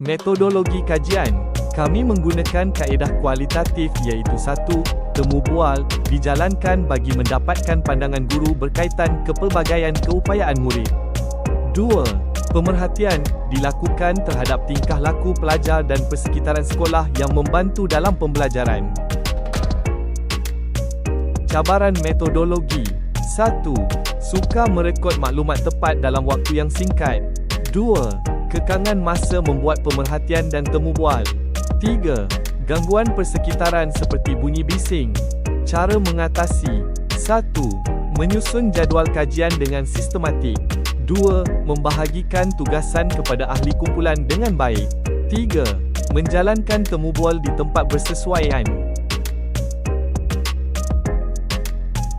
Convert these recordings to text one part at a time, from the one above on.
Metodologi kajian. Kami menggunakan kaedah kualitatif iaitu 1. Temu bual dijalankan bagi mendapatkan pandangan guru berkaitan kepelbagaian keupayaan murid. 2. Pemerhatian dilakukan terhadap tingkah laku pelajar dan persekitaran sekolah yang membantu dalam pembelajaran. Cabaran metodologi. 1. Sukar merekod maklumat tepat dalam waktu yang singkat. 2. Kekangan masa membuat pemerhatian dan temu bual. 3. Gangguan persekitaran seperti bunyi bising. Cara mengatasi. 1. Menyusun jadual kajian dengan sistematik. 2. Membahagikan tugasan kepada ahli kumpulan dengan baik. 3. Menjalankan temu bual di tempat bersesuaian.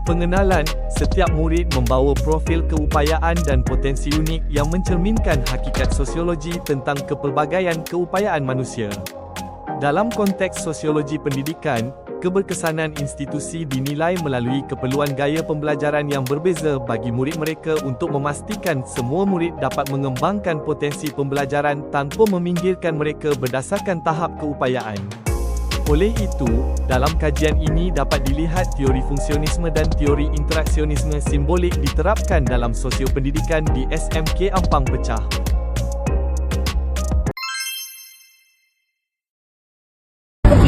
Pengenalan. Setiap murid membawa profil keupayaan dan potensi unik yang mencerminkan hakikat sosiologi tentang kepelbagaian keupayaan manusia. Dalam konteks sosiologi pendidikan, keberkesanan institusi dinilai melalui keperluan gaya pembelajaran yang berbeza bagi murid mereka untuk memastikan semua murid dapat mengembangkan potensi pembelajaran tanpa meminggirkan mereka berdasarkan tahap keupayaan. Oleh itu, dalam kajian ini dapat dilihat teori fungsionisme dan teori interaksionisme simbolik diterapkan dalam sosiopendidikan di SMK Ampang Pecah.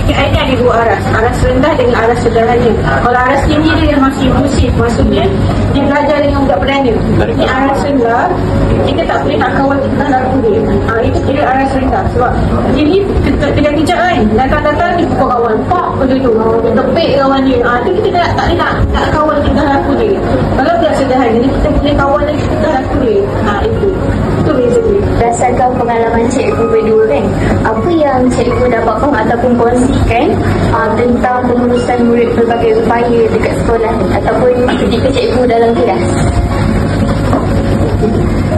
Ini ada dua aras, aras rendah dengan aras sederhana. Kalau aras tinggi dia masih inklusif, maksudnya dia belajar dengan budak perdana. Ini aras rendah, kita tak boleh nak kawal tentang lagu dia. Itu kira aras rendah. Sebab ini kejap-kejap kan, datang-datang ni pukul kawan, pak benda tu, tepik kawan dia. Itu kita tak boleh nak kawal tentang lagu dia. Kalau budak sederhana ni kita boleh kawal tentang lagu dia. Itu beza dia. Berdasarkan pengalaman cikgu berdua kan, apa yang cikgu dapat faham ataupun kongsikan tentang pengurusan murid berbagai upaya dekat sekolah ataupun ketika cikgu dalam kelas?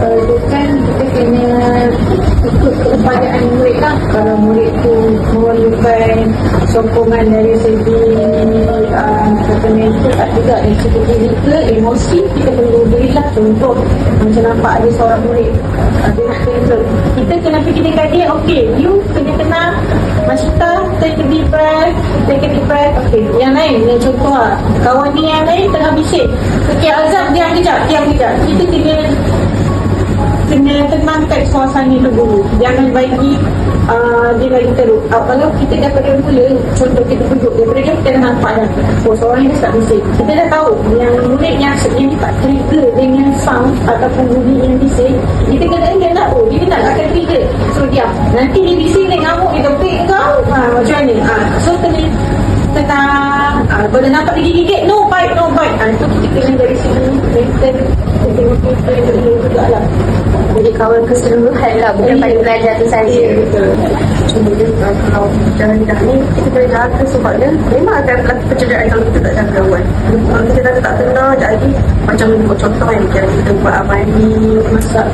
Itu kan kita kena ikut keupayaan murid lah. Kalau murid tu memerlukan sokongan dari segi kata mental tak juga, dari segi fizikal, emosi, kita perlu berilah contoh. Macam nampak ada seorang murid dia nak cancel, kita kena fikirkan dia, okay, you kena tenang, Masita, take a deep breath, okay, yang lain, yang contoh lah, kawan ni yang lain tengah bising, okay, Azab, diam kejap, kita kena tenangkan suasana tu dulu. Jangan bagi dia lagi teruk. Kalau kita dapat mula, contoh kita duduk daripada dia, kita dah nampak dah, seorang ni tak bising. Kita dah tahu yang murid yang tak trigger dengan sound ataupun bunyi yang bising, kita kena ingat lah, dia tak akan trigger, so diam. Nanti dia bising, dia ngamuk, dia tepik kau, macam mana? So kena tenang. Bila nampak dia gigit, no bite. Itu kita kena dari sini mental, kita juga lah. Jadi kawan keseluruhan lah, bukan pada pelajar tu saja. Kemudian kalau dah ni kita boleh jaga, sebabnya memang akan berlaku pencederaan kalau kita tak jaga kawan. Kalau kita tak tenang, jadi macam contoh yang kita buat amali masak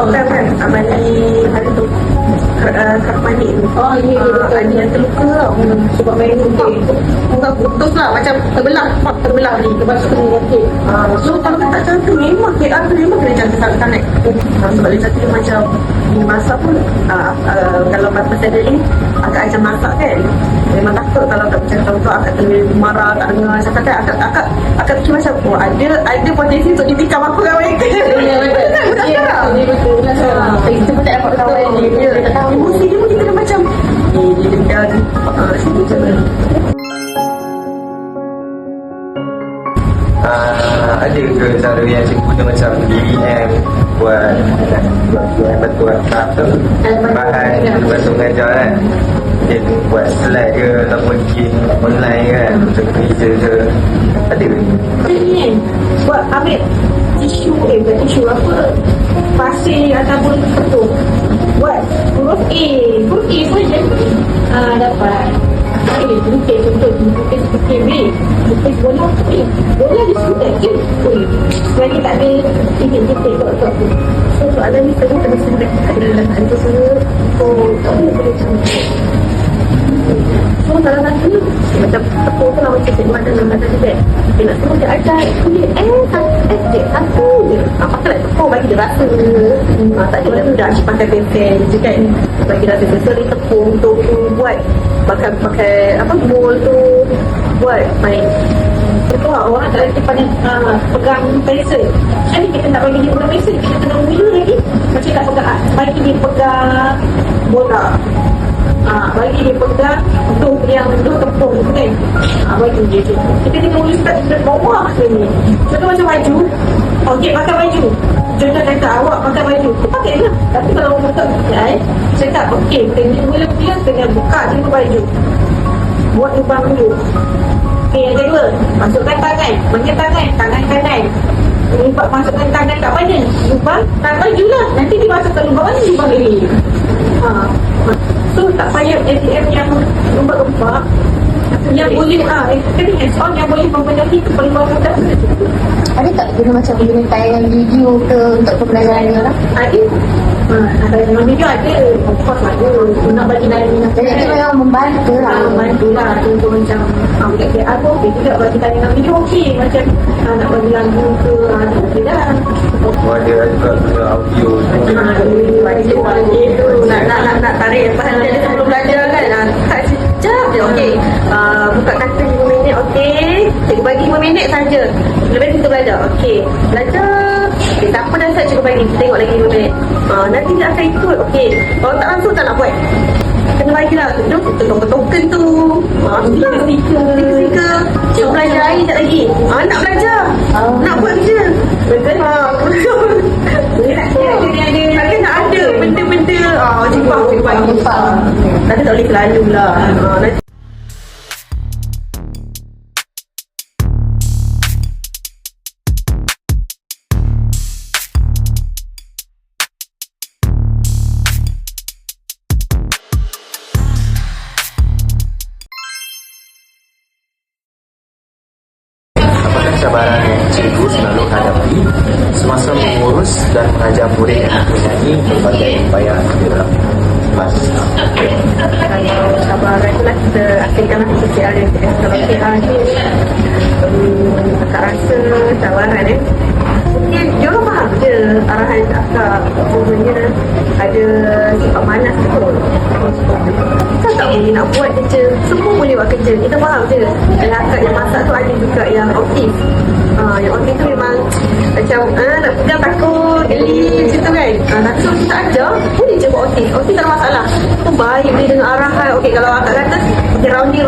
kan, amali hari tu kat mandi tu. Ada yang terluka tau, sebab main gunting bukan putus lah, macam terbelah ni, lepas tu kena yakit. So kalau kita tak jaga, memang KR tu memang kena jaga sangat-sangat. Sebab dia cakap macam ni masak pun kalau pasal dia ni agak ajar masak kan, memang takut kalau tak macam contoh akak terlalu marah, tak dengar cakap kan, akak fikir macam ada potensi untuk ditikam aku kawan mereka. Betul. Kita pun tak dapat kawan ni. Emosi dia pun kita kena macam dia dendam sini je. Ada ke cara yang cikgu guna macam DVM buat bantuan staff tu, bahan bantu mengajar kan, dia buat slide ke ataupun game online kan, untuk kerja je, ada ke? Ini kan, buat ambil tisu apa, pasir ataupun ketuk, buat huruf A saja, dapat. Lukis contoh, lukis B, lukis bola disebutkan je, boleh. Lagi tak ada titik-titik kat tu. So soalan ni kena sebut dalam answer semua. So tak boleh cantik. So kalau nanti macam tepuk tu lah, macam cikgu ada dalam kata juga, dia nak suruh dia ajar kulit Cik satu je. Pakai lah tepung bagi dia rasa. Tak ada lah mudah Cik pakai pen-pen je kan. Bagi rasa seri tepung tu buat pakai bowl tu buat main. Betul lah, orang tak lagi pandai pegang pensel. Jadi kita nak bagi dia pegang pensel, kita kena mula lagi. Macam nak pegang, bagi dia pegang bola. Bagi dia pegang tu yang dua tepung tu kan. Bagi dia tu. Kita tengok mula start dari bawah ni. Contoh macam baju. Okey, pakai baju. Contoh kata awak pakai baju. Pakai je. Tapi kalau orang tak pakai, cakap okey, mula kena buka dulu baju. Buat lubang dulu. Okey, yang kedua, masukkan tangan. Bagi tangan kanan. Masukkan tangan kat mana? Lubang tangan baju lah. Nanti dia masukkan lubang mana? Lubang ini. So tak payah ATM yang lembab-lembab. Yang boleh hands on yang boleh memenuhi keperluan kita. Ada tak guna macam guna tayangan video ke untuk pembelajaran ni lah? Ada. Dalam video ada. Of course ada. Nak bagi lain. Jadi dia memang membantu lah. Membantu lah. Contoh macam dekat aku okey juga bagi tayangan video okey. Macam nak bagi lagu ke okey dah. Ada juga guna audio. Nak tarik perhatian dia sebelum belajar kan. Tak sekejap je. Okey. Buka kata 5 minit. Okey. Cikgu bagi 5 minit saja. Lepas tu kita belajar. Okey. Belajar. Okay, tak apa dah Ustaz, cikgu bagi. Tengok lagi 5 minit. Nanti dia akan ikut. Okey. Kalau tak langsung tak nak buat. Kena bagilah. Token tu. Stiker. Cikgu belajar air sekejap lagi. Nak belajar. Nak buat kerja. Betul. Takkan nak ada benda-benda cikgu bagi. Nanti tak boleh selalu lah. Nanti cabaran yang cikgu selalu hadapi semasa mengurus dan mengajar murid yang mempunyai berbagai upaya di dalam kelas. kalau cabaran tu lah kita aktifkanlah PCR dia. Kalau PCR ni akak rasa cabaran mungkin dia orang faham je arahan akak. Umumnya ada sifat malas tu. Kita tak boleh nak buat kerja. Semua boleh buat kerja. Kita faham je. Dan akak yang masak tu ada juga yang autis. Yang autis tu memang macam nak pegang takut, geli macam tu kan. Tapi kalau kita ajar, boleh je buat autis. Autis tak ada masalah. Tu baik boleh dengar arahan. Okey, kalau akak kata okay, rounding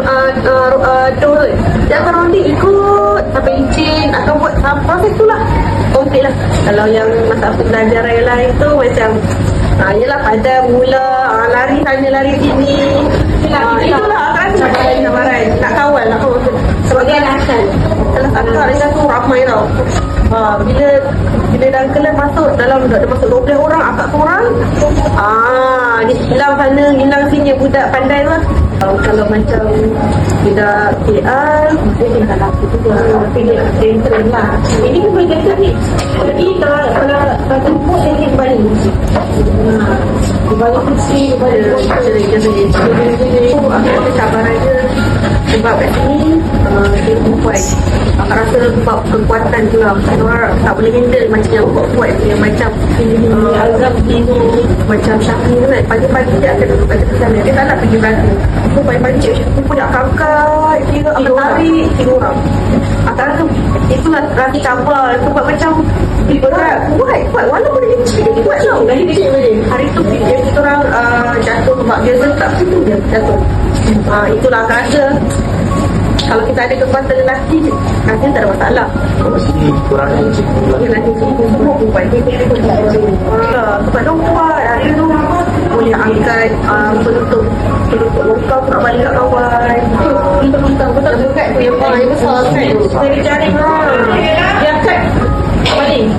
door, dia akan rounding ikut sampai licin, akan buat proses tu lah komplit lah. Kalau yang masa pelajaran yang lain tu macam yelah padam mula, lari sana lari sini. Itulah akak rasa cabaran. Nak kawal sebagai alasan. Kelas akak dengan tu ramai tau. Bila dalam kelas masuk dalam dah masuk 12 orang, akak seorang. Dia hilang sana, hilang sini, budak pandai lah. Kalau macam budak PR, dia tinggal laki juga. Tapi dia trend lah. Ini pun boleh kata ni. Jadi kalau jemput dia ni kembali. Kembali kursi, kembali jadi. Aku ada cabaran dia. Sebab kat sini dia perempuan. Aku rasa sebab kekuatan tu lah. Orang tak boleh handle macam yang buat yang macam Azam ini, macam Syafi tu kan. Pagi-pagi dia akan duduk baca pesan dia. Dia tak nak pergi belakang. Aku pagi-pagi cikgu pun nak kakak, kira akan tarik 3 orang. Aku rasa itulah rasa cabar. Sebab macam berat. Buat. Walaupun dia kecil, dia buat tau. Dari kecil boleh. Hari tu kita orang jatuh sebab biasa tak situ dia jatuh. Itulah aku rasa kalau kita ada kekuatan lelaki, rasanya tak ada masalah. Kalau sini kurangnya cikgu Lelaki semua perempuan. Sebab dia kuat. Dia tu boleh angkat penutup longkang nak balik kat kawan. Penutup longkang betul dekat tu yang besar kan. Dari jaring dia angkat balik.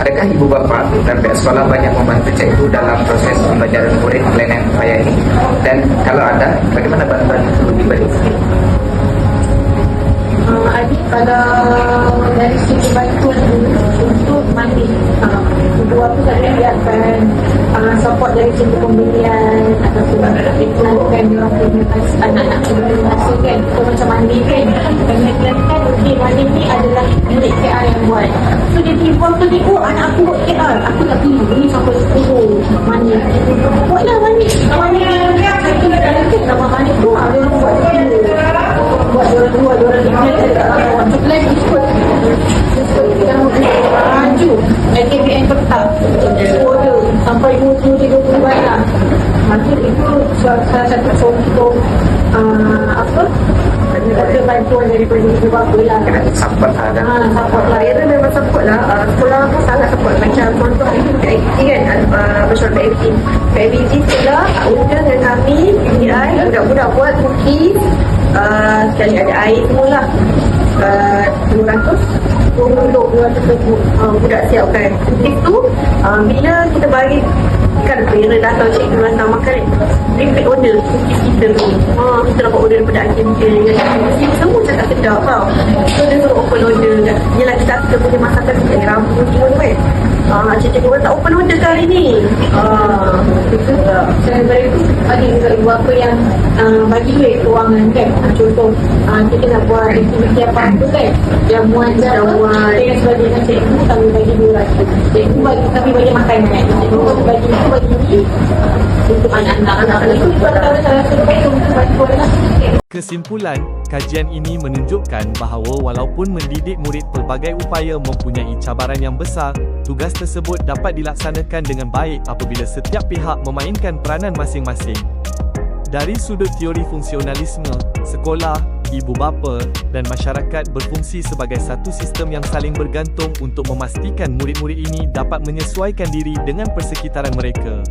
Adakah ibu bapa dan pihak sekolah banyak membantu cikgu dalam proses pembelajaran murid kelainan upaya ini? Dan kalau ada, bagaimana bantuan itu diberi? Adik kalau dari segi bantuan untuk mandi ibu aku kadang dia akan support dari segi pembelian ataupun kan dia punya anak-anak punya masa kan, kita macam mandi kan, dan lagi kan okey mandi ni adalah milik KR yang buat. So dia tiba tu dia, oh anak aku buat KR, aku nak pilih ni sampai 10 mandi. Buatlah mandi aku nak dalam nama mandi tu ada orang buat buat diorang lain ikut kita maju AKBN tetap order sampai 20-30 barang. Maka itu salah satu contoh ada bantuan daripada ibu bapa lah. Support ada. Support lah. Saya memang support lah. Sekolah pun sangat support. Macam contoh aktiviti kan, macam aktiviti sekolah, udah dengan kami, PBI, budak-budak buat cookies, sekali ada air semua lah. 200 budak siapkan. Cookies tu, bila kita bagi kan parent datang cikgu datang makan repeat order cookies kita tu. Kita dapat order daripada aktiviti semua cakap sedap tau. So dia suruh open order. Yelah kita punya masakan kita rambut semua tu kan. Cikgu tak open order kali ni. Itu daripada itu ada juga ibu bapa yang bagi duit kewangan kan. Contoh kita nak buat aktiviti apa-apa kan, yang muajar dengan sebagainya, cikgu kami bagi 200, cikgu bagi kami bagi makanan, cikgu bagi itu bagi ni untuk anak-anak itu salah satu untuk bantuan lah. Kesimpulan, kajian ini menunjukkan bahawa walaupun mendidik murid pelbagai upaya mempunyai cabaran yang besar, tugas tersebut dapat dilaksanakan dengan baik apabila setiap pihak memainkan peranan masing-masing. Dari sudut teori fungsionalisme, sekolah, ibu bapa, dan masyarakat berfungsi sebagai satu sistem yang saling bergantung untuk memastikan murid-murid ini dapat menyesuaikan diri dengan persekitaran mereka.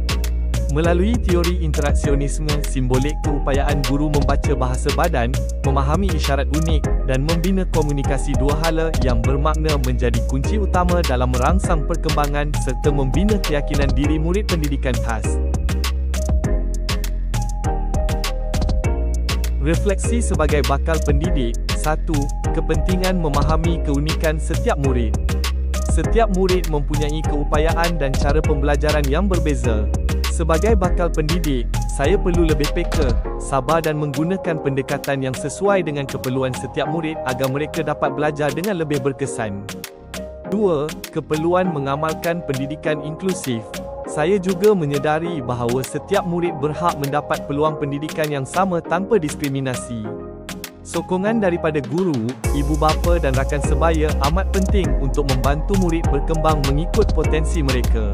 Melalui teori interaksionisme, simbolik keupayaan guru membaca bahasa badan, memahami isyarat unik, dan membina komunikasi dua hala yang bermakna menjadi kunci utama dalam merangsang perkembangan serta membina keyakinan diri murid pendidikan khas. Refleksi sebagai bakal pendidik. 1. Kepentingan memahami keunikan setiap murid. Setiap murid mempunyai keupayaan dan cara pembelajaran yang berbeza. Sebagai bakal pendidik, saya perlu lebih peka, sabar dan menggunakan pendekatan yang sesuai dengan keperluan setiap murid agar mereka dapat belajar dengan lebih berkesan. 2. Keperluan mengamalkan pendidikan inklusif. Saya juga menyedari bahawa setiap murid berhak mendapat peluang pendidikan yang sama tanpa diskriminasi. Sokongan daripada guru, ibu bapa dan rakan sebaya amat penting untuk membantu murid berkembang mengikut potensi mereka.